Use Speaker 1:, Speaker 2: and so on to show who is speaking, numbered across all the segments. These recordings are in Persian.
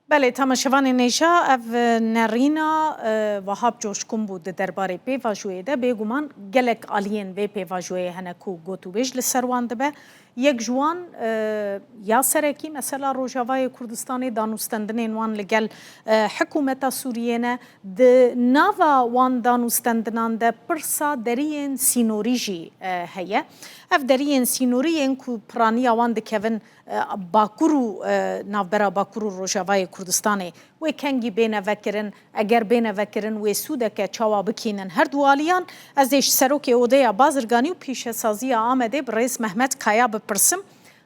Speaker 1: بله تماشاوان نیشا اف نرینا وهاب جوشکم بود درباره پیواژوی ده بگومان گلک آلین و پیواژوی هنکو گوتو بیج لسروان دبه یک جوان یا سرکی مثلا روجاوای کردستان دانوستندنین وان لگل حکومت سوریه نه د ناوا وان دانوستندنان ده پرسا درین سینوریجی هیا اف درین سینوریین کو پرانی وان دکون باکورو نافبرا باکورو روجاوای کردستان و کنگی بین وکرن اگر بین وکرن و سوده چاوا بکینن هر دوالیان ازش سروک اودیا بازرگانی و پیش سازی آمده برئیس محمد کایا بپرسم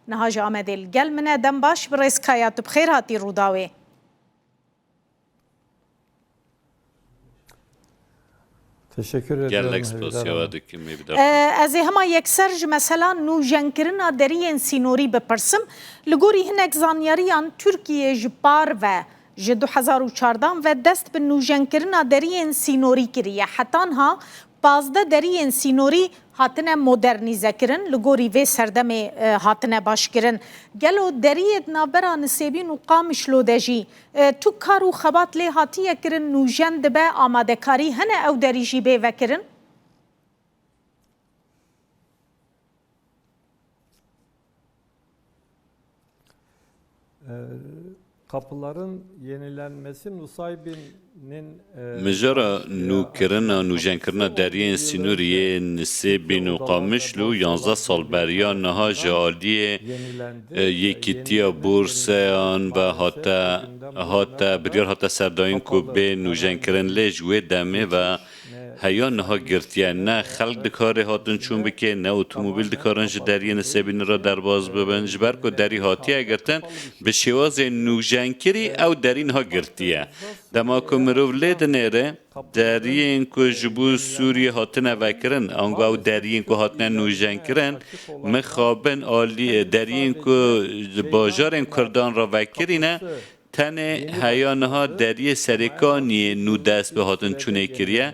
Speaker 1: نهاج آمده الگل من دم باش برئیس کایا تو بخیر هاتی روداوی
Speaker 2: Teşekkür ederim.
Speaker 1: از هما یکسر مثلا نو جنکرنا درین سینوری بپرسم لگوری هنک زانیاریان ترکیه جبار و ج 2014 و دست به نو جنکرنا درین سینوری کریه حتی ها بازده درین سینوری هاتنه مدرنیزه کرن لگوری و سردم هاتنه باش کرن گلو دریت نابرا نسیبین و قامش لودجی تو کارو خبات لی هاتیه کرن نو جند به آماده کاری هنه او دریجی به وکرن
Speaker 2: Kapıların yenilenmesi Nusaybin'in
Speaker 3: مجرى نوكرنا نوجنكرنا درين سينوريه نسيبين وقامشلو 11 سال بريان نها جالية يكيتيا بورسيان و هاتا بريار هاتا سرداين كو بين نوجنكرن لجوه دمه و هیان نها گرتیه نه خلق دکاره هاتن چون بکه نه اتومبیل دکارنج دری نسبین را در باز ببن جبر کو دری هاتیه گرتن به شواز نوجنکری او دری نها گرتیه دما کو مروف لید نره دری این کو جبو سوریه هاتن وکرن آنگا او دری این کو هاتن نوجنکرن مخابن آلی دری این کو باجار این کردان را وکرینه تنه هیانها دری سرکانی نو دست به هاتن چونه کریه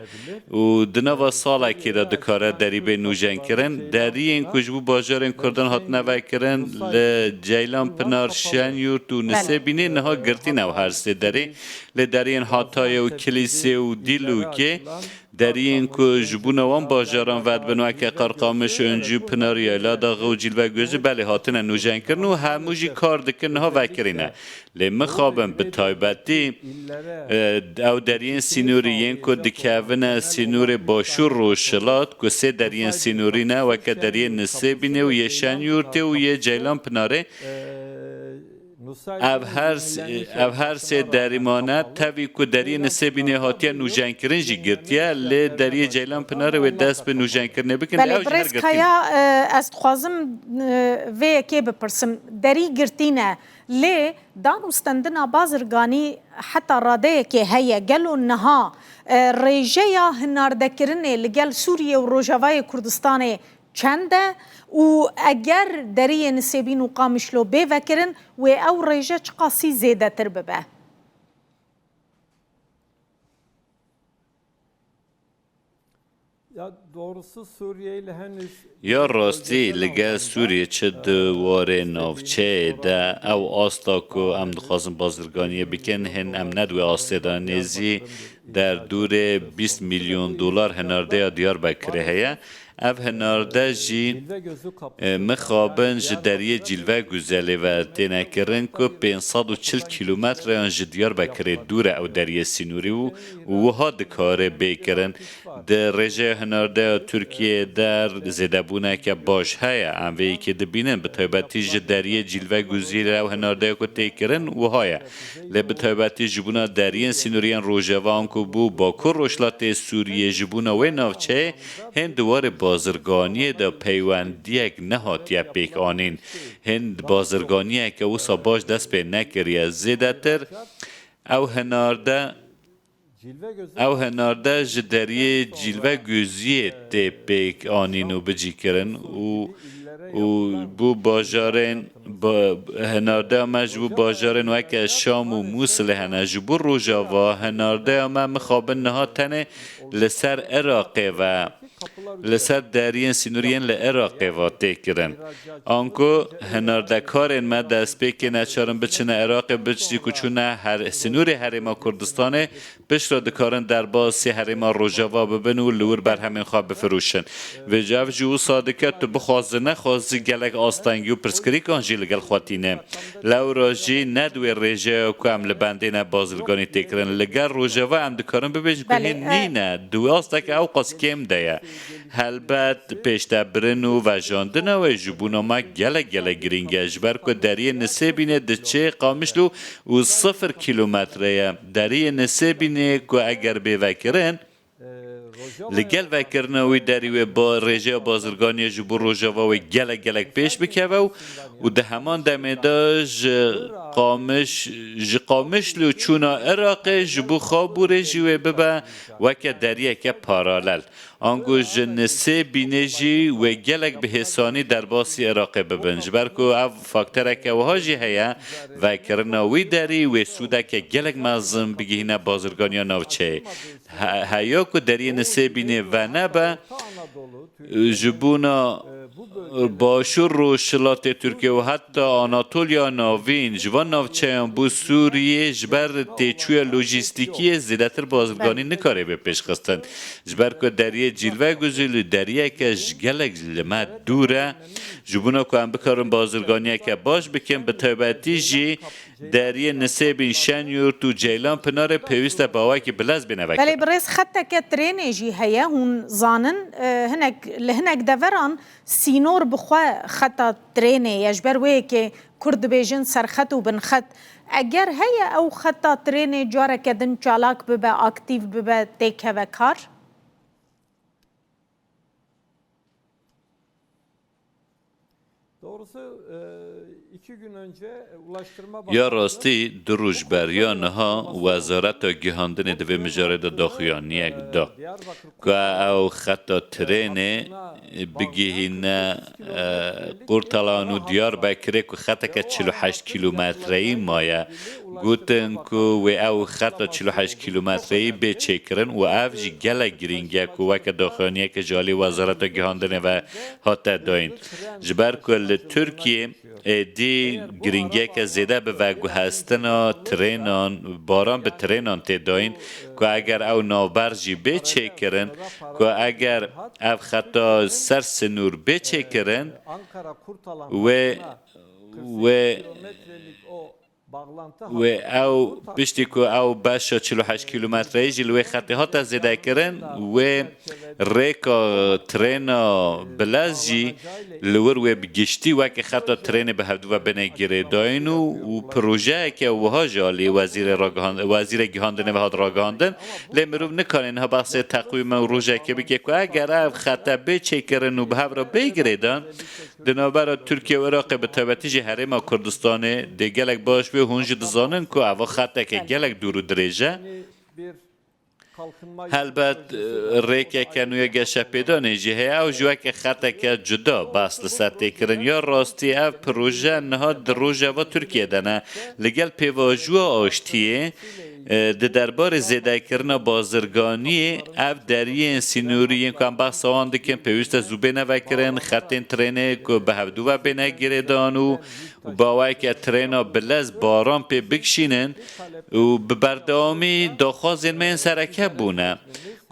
Speaker 3: و دنوا ساله که را دکاره دری به نوجن کرن دری این کجبو باجارن کردن هاتن وکرن لجیلان پنار شن یورت و نسه بینه نها گرتی نو هر سه دری لدری این هاتای و کلیسه و دیلو که دری این که جبونوان باجاران ود بنوه که قرقامش انجو پناری ایلادا غوجیل و گوزه بله هاتن نوجن کرن و هموجی کار دکن ها وکرینه لما خابن به تایبتی او درین سینوریین که دکاون سینور باشور روشلات که سه درین سینوری نه و که درین نسبینه و یه شنیورته و یه جیلان پناره او هر سه دریمانه تاوی که دری نسبینه هاتیه نوجن کرن جی گرتیه لی دری جیلان پناره و دست به نوجن کرنه بکن
Speaker 1: بله برس کیا از خوازم وی که بپرسم دری گرتینه لی دانوستندنا بازرگانی حتی راده که هیا گلو نها ریجه هناردکرنه لگل سوریه و روجاوای کردستان چنده و اگر دری نسبین و قامشلو به وکرن و او ریجه چقاسی زیده تر ببه
Speaker 2: ya doğrusu Suriye ile henüz
Speaker 3: یا راستی لگه سوریه چه دواره نافچه ده او آستا که ام دخواستم بازرگانیه بکن هن ام ندوی آستا نیزی در دور 20 میلیون دلار هنارده دیار بکره هیا او هنارده جی مخابن جدریه جلوه گزاله و تینه کرن که 540 کیلومتر آن جدیار بکره دور او دریه سینوری و وها دکاره بیکرن در رژه هنارده ترکیه در زده بونه که باش هیا اموی که دبینن به طایبتی جدریه جلوه گزیله او هنارده که تیکرن وهایا لی به طایبتی جبونه دریه سینوریان روژوان که بو باکر روشلات سوریه جبونه و نافچه هند دوار بازرگانی دا پیوندیک نهاتیه پیک آنین هند بازرگانیه که اوسا باش دست به نکریه زیده تر او هنارده جدریه جلوه گوزیه تی پیک آنینو بجی کرن و بو باجارن هنارده اما جبو باجارن و اکه شام و موسل هنه جبو روژاوا هنارده اما مخابن نها تنه لسر عراقه و لسر دریان سینورین لعراق و تکرن آنکو هنردکارن ما دست پیکی نچارن بچنه عراق بچی کچونه هر سینور حرما کردستان بشرا دکارن در باسی حرما روژاوا ببن و لور بر همین خواب بفروشن و جاو جو صادقت بخوازه نخوازی گلک آستانگی و پرسکری کانجی لگل خواتینه لو راجی ندوی ریجه که هم لبنده نه بازرگانی تکرن لگر روژاوا هم دکارن ببیج کنی نینه دوی آستا او قاس کم ده هلبت پیشته برن و وجاندن و جبونا ما گله گرینگه جبر که دریه نسبینه دچه قامشلو و 0 کیلومتره دریه نسبینه که اگر بوکرن لگل وکرنوی دریوی با رژه بازرگانی جبو روژاوا و گلک پیش بکوه و ده همان دمیده قامش لو چونا عراق جبو خوابو رژیوی ببا وکه دریه که پارالل آنگو جنسه بینجی و گلک به حسانی در باسی عراق ببنج برکو او فاکتره که وهاجی هیا وکرنوی دری و سوده که گلک مازم بگیهنه بازرگانی نوچه هیا که دریه نسه بینه و نبا جبونا باشور رو شلات ترکیه و حتی آناتولیا ناوین جوان ناوچه بو سوریه جبر تیچوی لوجیستیکی زیادتر بازرگانی نکاره به پیش خستن جبر که دریه جلوه گزیل دریه که جگلک لما دوره جبونا که هم بکارن بازرگانی که باش بکن به طبعتی جی دریه نسبین شنیور تو جیلان پنار پیوسته باوی که بلز بینوکه
Speaker 1: بله برز خطه که ترینه جی هیا هون زانن لهنک دوران سینور بخوا خطه ترینه یجبر وی که کرد بیجن سرخط و بنخط اگر هیا او خطه ترینه جاره که دن چالاک ببه اکتیو ببه تیکه و کار؟
Speaker 2: Doğrusu 2 gün önce Ulaştırma
Speaker 3: یا راستی دروج بریانها وزارت گیهاندن دوی مجارد داخیانی یک دا که او خطا ترینه بگیهینه قرطلانو دیار بکره که خطا که 48 کیلومتری مایه گوتن که و او خطا 48 کیلومتری به چکرن و او جی گله گرینگه که وک داخیانی که جالی وزارت گیهاندن و حتی داین جبر که ترکیه دی گرینگه که زیده به وگو هستن ترینان باران به ترینان تداین که اگر او نابرجی بچه کرن که اگر او خطا سر سنور بچه کرن و او پشتی که او باشا 48 کیلومتری جلوی خطی ها تا زیده کرن و ریکا ترینا بلازی لور و بگشتی و که خطا ترین به هفدو و بینه گیره داین و پروژه که وها جالی وزیر گیهاندن و هاد را گیهاندن لیمروب نکنین ها بحث تقویم و روژه که بگه که اگر او خطا بچه کرن و به هف را بگیره دان دنابرا ترکیه و عراق به طبعتی جه حرم کردستان ده گلک باش به هونج دزانن که اوا خطه که گلک دورو دریجه هلبت ریکه کنوی گشه پیدا نیجه او جوه که خطه که جدا بس لسته کرن یا راستی او پروژه نها دروژه و ترکیه دنه لگل پیواجو آشتیه ده دربار زیده کرنا بازرگانی او دریه سینوری که هم بحث آن دکن پیوست زوبه نوکرن خطین ترینه که به هفدو و بینه گیره دانو و باوی که ترینا بلز باران پی بکشینن و ببردامی داخوازین من سرکه بونه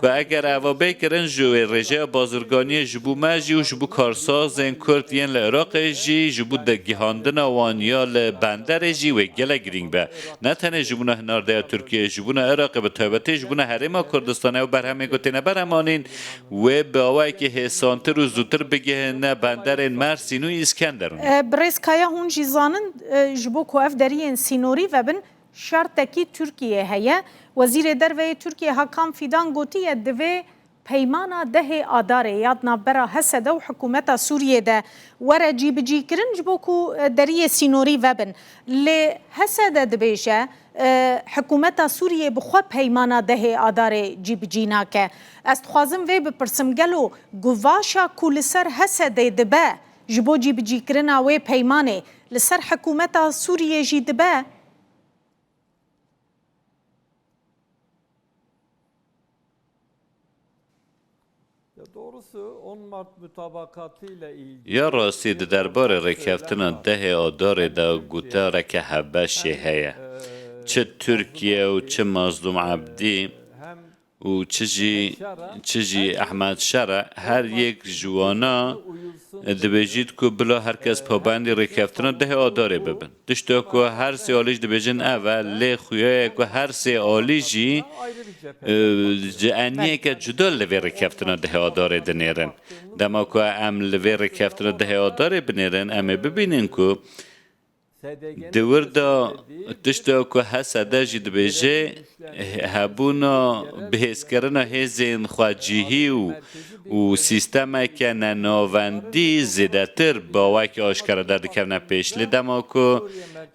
Speaker 3: که اگر اوه بکرن جوی رژه بازرگانی جبو مجی و جبو کارسازن کرد ین لعراق جی جبو ده گیهاندن وانیا لبندر جی و گله گرینگ به نه تنه جبونا هنارده ترکیه جبونا عراق به طبعتی جبونا حرم کردستانه و برهمه گوتینه برهمانین و باوی که حسانتر و زودتر بگه نه بندر مرسین و اسکندرون
Speaker 1: برزکایا هون جیزانن جبو که اف دارین سینوری و بن شرطکی ترکیه هیا وزیر دروی ترکیه حکام فیدان گوتیه دوی پیمانا ده آداره یاد نابرا حسده و حکومت سوریه ده ورا جی کرن جبو که دریه سینوری و بن لی حسده دبیشه حکومت سوریه بخوا پیمانا ده آداره جی ناکه است خوازم وی بپرسم گلو گواشا کو لسر حسده دبه جبو جی کرن وی پیمانه لسر حکومت سوریه جی دبه
Speaker 2: Doğrusu 10 Mart mutabakatıyla ilgili
Speaker 3: یا راستی دربار رکفتنا ده آدار دا گوتا رکه هبشه هیا چه ترکیه و چه مظلوم عبدی
Speaker 2: hem
Speaker 3: و چجی احمد شرع هر یک جوانا دبیجید که بلا هر کس پابندی رکفتنا ده آداره ببن دشتا که هر سی آلیج دبیجن اول لی خویای که هر سی آلیجی
Speaker 2: ayrı bir cephe.
Speaker 3: جانیه که جدا لوی رکفتنا ده آداره دنیرن دما که ام لوی رکفتنا ده آداره بنیرن ام ببینن که
Speaker 2: SDG'nin
Speaker 3: دوردا تشتا که حسده جد بیجه هبونا بهز کردن هزین خواجیهی و سیستم که نناوندی زیدتر با وکی آشکار داده که نپیش لیدما که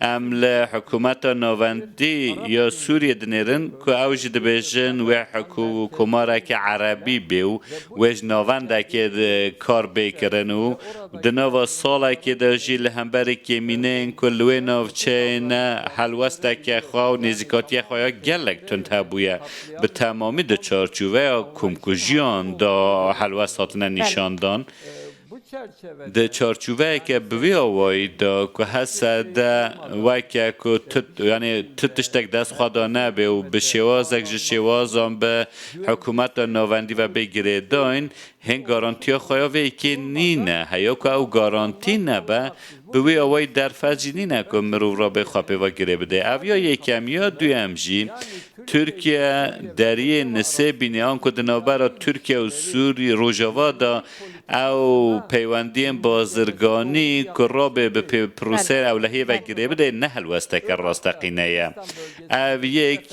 Speaker 3: امل حکومت ناوندی یا سوریه دنیرن که او جد بیجن و حکوماره که عربی بیو ویج ناونده که کار بیکرن و دنوا ساله که دا جیل همبری که مینین که لوی نوچه نه حلوسته که خواه و نزیکاتی خواه گلک تند هبویه به تمامی دا چارچوه کمکوژیان دا حلوستاتنا نشاندان
Speaker 2: bu çerçevede
Speaker 3: د چارچوبه که بوی آوایی دا که هسته دا وکه که یعنی تشتک دست خوادا نبه و به شوازک جه شوازان به حکومت ناوندی و بگیره داین هنگ گارانتی ها خواهی که نینه هیا که او گارانتی نبه بوی آوایی در فجی نینه که مروف را به خواه پیوا گیره بده او یا یکم یا دویم جی ترکیه دریه نسه بینه آن که دنابرا ترکیه و سوری روژاوا دا او پیوندی بازرگانی که را به پروسه اولهی و گیره بده نه حلوسته که راستقینه او یک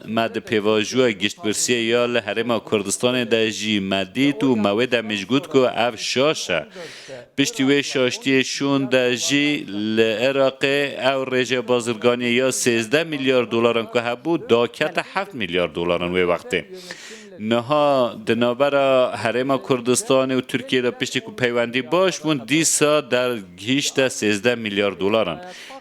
Speaker 3: ما ده پیواجوه گشت برسیه یا لحرم کردستان ده جی مدید و موید مجگود که او شاشه پشتیوه شاشتی شون ده جی لعراق او رژه بازرگانی یا 13 میلیارد دلارن که هبود داکت 7 میلیارد دلارن وی وقتی نها دنابرا حرم کردستان و ترکیه را پشتی که پیوندی باش بون دیسا در گیشت 13 میلیارد دلارن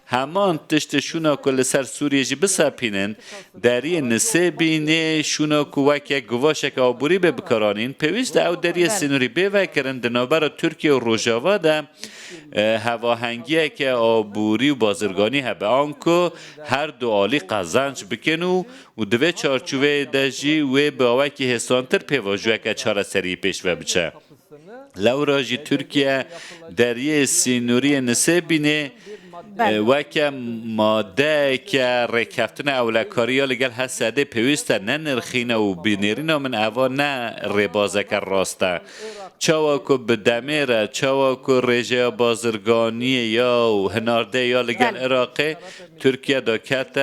Speaker 3: همان تشت شونا که لسر سوریه جی بسپینن دری نسه بینه شونا که وکی گواشک آبوری به بکرانین پیوست او دری سنوری بوکرن دنابرا ترکیه و روژاوا ده هواهنگیه که آبوری و بازرگانی هبه آنکو هر دو آلی قزنج بکنو و دوه چارچوه دجی و باوکی حسانتر پیواجوه که چاره سری پیش و بچه لوراجی ترکیه دریه سینوری نسه بینه وکه ماده که رکفتن اولکاری ها لگل حسده پیوسته نه نرخینه و بینیرینه من اوا نه ربازه که راسته چاوا که بدمیره چاوا که رژه بازرگانی یا هنارده یا لگل عراقه ترکیه داکت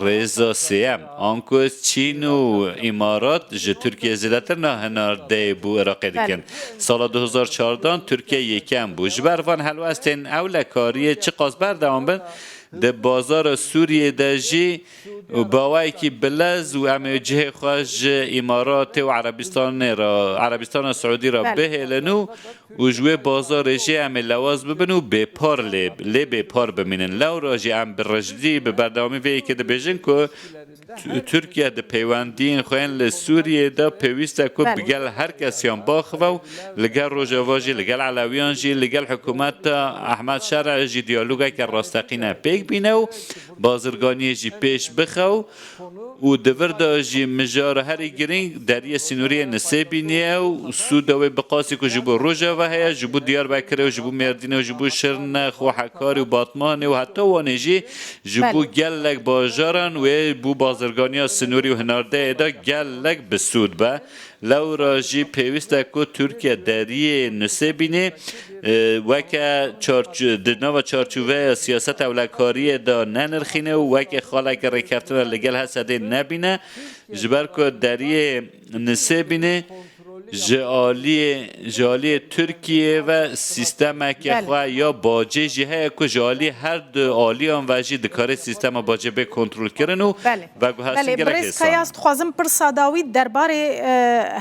Speaker 3: رزا سیم آنکو چین و امارات جه ترکیه زیدتر نه هنارده بو عراقه دیکن سال 2014 ترکیه یکم بو جبروان حلوستین اولکاری چه قاسبر دوام بند ده بازار سوریه ده جی باوی که بلز و همه جه خواهش امارات و عربستان و سعودی را بهلنو و جوه بازار جه همه لواز ببنو بپار لی بپار بمینن لو را جه هم برجدی ببردوامی وی که ده بیجن که ترکیه ده پیوندین خوین لسوریه ده پیوسته که بگل هر کسیان باخوو لگل روژاواجی لگل علویان جی لگل حکومت احمد شرع جی دیالوگه که راستقینه پیک بینه بازرگانی جی پیش بخو و دورده جی مجار هری گرینگ دریه سینوری نسه بینه و سودوی بقاسی که جبو روژاوا هیا جبو دیار بکره و جبو مردینه و جبو شرنخ و حکاری و باطمانه و حتی وانه جی جبو گلک باجارن و بو بازرگانی سنوری و هنارده ایدا گلک بسود با لو راجی پیوسته که ترکیه دریه نسه بینه وکه دنوا چارچوه سیاست اولکاری دا ننرخینه و وکه خالک رکفتن لگل هسته نبینه جبر که دریه نسه بینه جالی ترکیه و سیستم که خواه یا باجه جهه که جالی هر دو آلیان وجی دکاره سیستم باجه به کنترل کرن و گوهستین گرک
Speaker 1: برز خیاست خوازم پر ساداوی دربار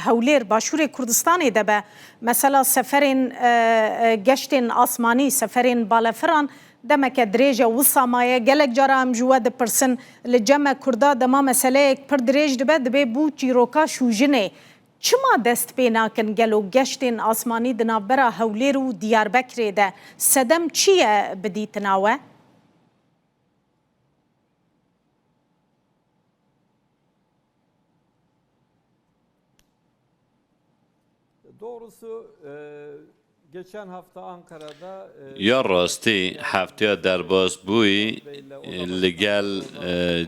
Speaker 1: هولیر باشور کردستانی دبه مثلا سفرین گشتین آسمانی سفرین بالافران دمک دریجه و سامایه گلک جارا هم جوه ده پرسن لجمع کرده دما مسئله پر دریج دبه بو چیروکا شوجنه چما دست پێ ناکەن گەل و گەشتên ئاسمانی di navbera Hewlêr û Diyarbekirê de sedem çi ye bidîtinawe?
Speaker 2: Doğrusu geçen hafta Ankara'da
Speaker 3: یا راستی هفته درباز بوی لگل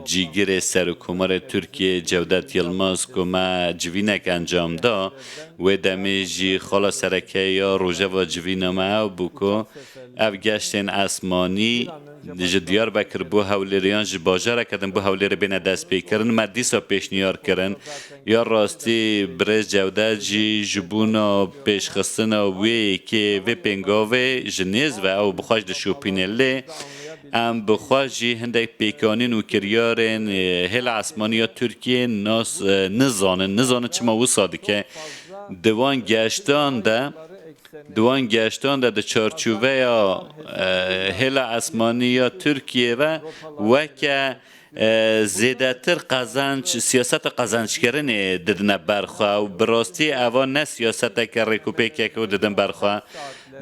Speaker 3: جیگر سرکومر ترکیه جودت یلماز که ما جوینک انجام دا و دمیجی خالا سرکه یا روژه و جوین ما بوکو او گشتن اسمانی جه دیار بکر بو هولیریان جه باجاره کردن بو هولیری بین دست پی کرن ما دیسا پیشنیار کرن یا راستی برز جودت جی جبونا پیش خستنا وی که وی پنگاوه جنیز و او بخواش ده شوپینله ام بخواجی هندک پیکانین و کریارن هل اسمانی یا ترکیه ناس نزانن چما وصاده که دوان گشتان ده چارچوبه یا هل اسمانی یا ترکیه و که زیده تر سیاست قزنج کردن ددن برخواه و براستی اوان نه سیاست که ریکوپی که ددن برخواه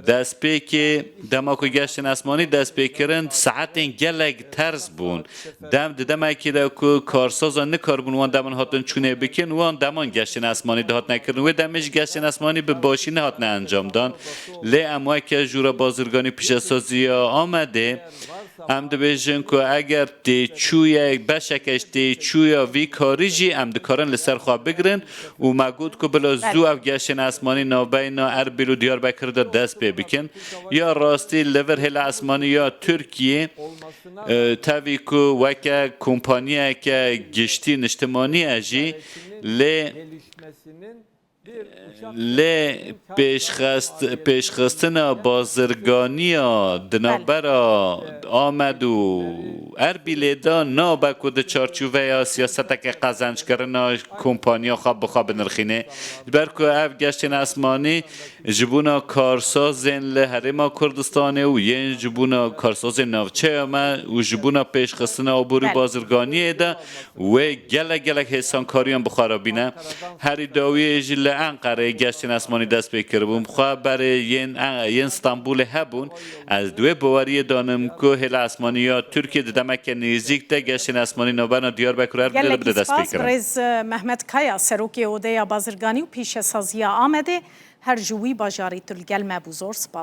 Speaker 3: دست پی که دماکو گشتن اسمانی دست پی کردن ساعتین گلگ ترز بون دم که دا که کارسازان نکار بون وان دمان هاتن چونه بکن وان دمان گشتن اسمانی دهات نکردن و دمش گشتن اسمانی به باشی نهات نه انجام دان لی اموی که جورا بازرگانی پیش سازی آمده ام دبیجن که اگر تیچوی بشکش تیچوی وی کاریجی ام دکارن لسر خواه بگرن و مگود که بلا زو او گشتن اسمانی نابینا اربیل و دیاربکر دا دست پی بکن یا راستی لور هل اسمانی یا ترکیه تاوی که وکه کمپانیه که گشتی نشتمانی اجی لی پیشخستن بازرگانی دنابرا آمد و اربیل دا نابکو ده چارچوبه یا سیاست که قزنج کرنا کمپانیا خواب بخواب نرخینه برکو اف گشتن اسمانی جبونا کارسازن لحرما کردستانه و ین جبونا کارسازن نوچه اما و جبونا پیشخستن آبوری بازرگانی دا و گلک حسان کاریان بخارا بینه هری داوی جل انقره گشتن اسمانی دست بکر بوم خواه برای ین استانبول هبون از دوی باوری دانم که هل اسمانی یا ترکیه دمک نزدیک ده گشتن اسمانی نوبنا دیاربکر اربیل بده دست بکرن
Speaker 1: رز محمد کایا سروکی اوده بازرگانی و پیش سازی آمده هر جوی باجاری تلگل مبوزور سپاس